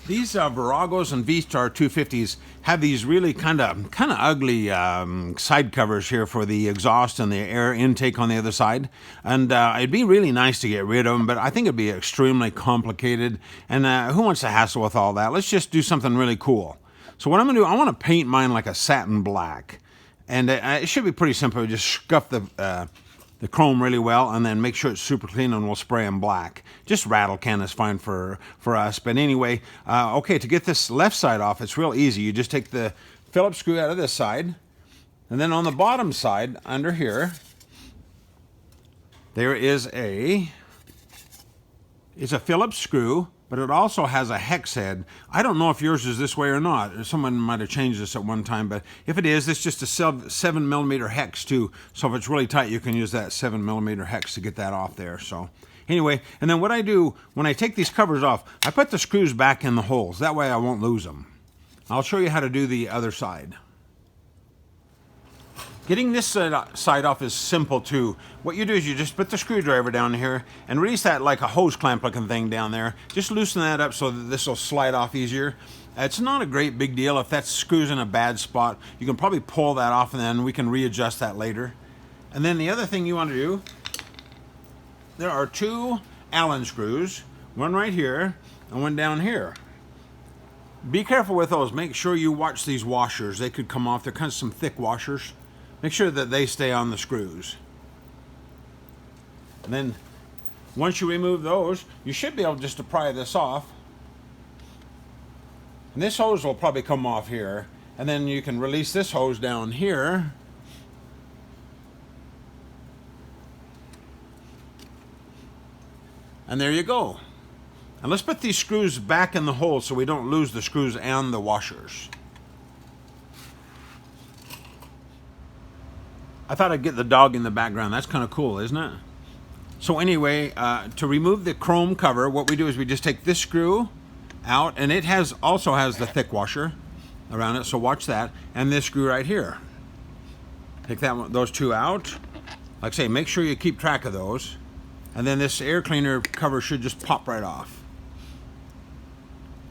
These Viragos and V-Star 250s have these really kind of ugly side covers here for the exhaust and the air intake on the other side. And it'd be really nice to get rid of them, but I think it'd be extremely complicated. And who wants to hassle with all that? Let's just do something really cool. So what I'm going to do, I want to paint mine like a satin black. And it should be pretty simple. Just scuff the chrome really well, and then make sure it's super clean, and we'll spray them black. Just rattle can is fine for us. But anyway, okay, to get this left side off, it's real easy. You just take the Phillips screw out of this side, and then on the bottom side, under here, there is it's a Phillips screw, but it also has a hex head. I don't know if yours is this way or not. Someone might have changed this at one time, but if it is, it's just a 7mm hex too. So if it's really tight, you can use that 7mm hex to get that off there. So anyway, and then what I do, when I take these covers off, I put the screws back in the holes. That way I won't lose them. I'll show you how to do the other side. Getting this side off is simple too. What you do is you just put the screwdriver down here and release that like a hose clamp looking thing down there. Just loosen that up so that this will slide off easier. It's not a great big deal. If that screw's in a bad spot, you can probably pull that off and then we can readjust that later. And then the other thing you want to do, there are two Allen screws, one right here and one down here. Be careful with those. Make sure you watch these washers. They could come off. They're kind of some thick washers. Make sure that they stay on the screws. And then once you remove those, you should be able just to pry this off. And this hose will probably come off here. And then you can release this hose down here. And there you go. And let's put these screws back in the hole so we don't lose the screws and the washers. I thought I'd get the dog in the background. That's kind of cool, isn't it? So anyway, to remove the chrome cover, what we do is we just take this screw out, and it also has the thick washer around it, so watch that, and this screw right here. Take those two out. Like I say, make sure you keep track of those. And then this air cleaner cover should just pop right off.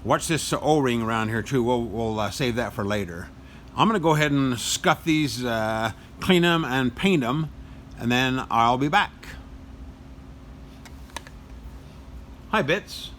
Watch this O-ring around here too. We'll save that for later. I'm going to go ahead and scuff these, clean them and paint them, and then I'll be back. Hi Bits.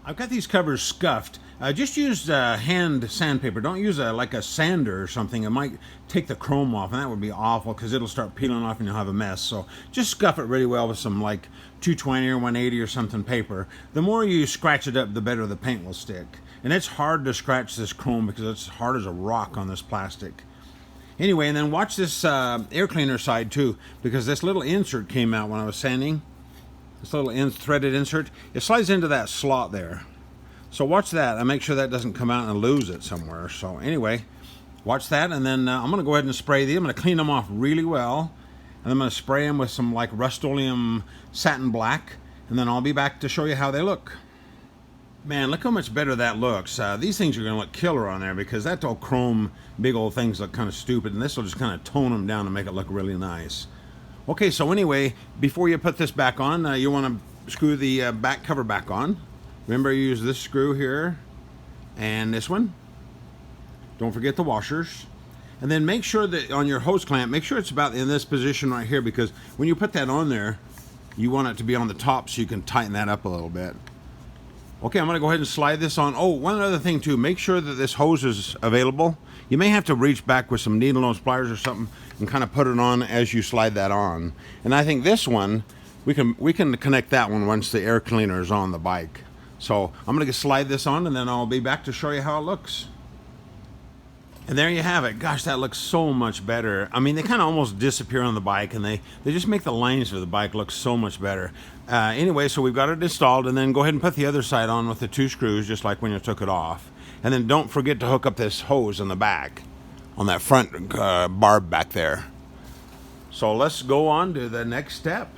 I've got these covers scuffed. Just use hand sandpaper. Don't use like a sander or something. It might take the chrome off, and that would be awful because it'll start peeling off and you'll have a mess. So just scuff it really well with some like 220 or 180 or something paper. The more you scratch it up, the better the paint will stick. And it's hard to scratch this chrome because it's hard as a rock on this plastic. Anyway, and then watch this air cleaner side too, because this little insert came out when I was sanding. This little threaded insert, it slides into that slot there. So watch that and make sure that doesn't come out and lose it somewhere. So anyway, watch that, and then I'm going to go ahead and spray these. I'm going to clean them off really well, and I'm going to spray them with some like Rust-Oleum satin black, and then I'll be back to show you how they look. Man, look how much better that looks. These things are going to look killer on there because that old chrome, big old things look kind of stupid, and this will just kind of tone them down and make it look really nice. Okay, so anyway, before you put this back on, you want to screw the back cover back on. Remember, you use this screw here and this one. Don't forget the washers. And then make sure that on your hose clamp, make sure it's about in this position right here, because when you put that on there, you want it to be on the top so you can tighten that up a little bit. Okay, I'm going to go ahead and slide this on. Oh, one other thing too, make sure that this hose is available. You may have to reach back with some needle nose pliers or something and kind of put it on as you slide that on. And I think this one, we can connect that one once the air cleaner is on the bike. So I'm going to slide this on, and then I'll be back to show you how it looks. And there you have it. Gosh, that looks so much better. I mean, they kind of almost disappear on the bike, and they just make the lines of the bike look so much better. Anyway, so we've got it installed, and then go ahead and put the other side on with the two screws, just like when you took it off. And then don't forget to hook up this hose in the back, on that front barb back there. So let's go on to the next step.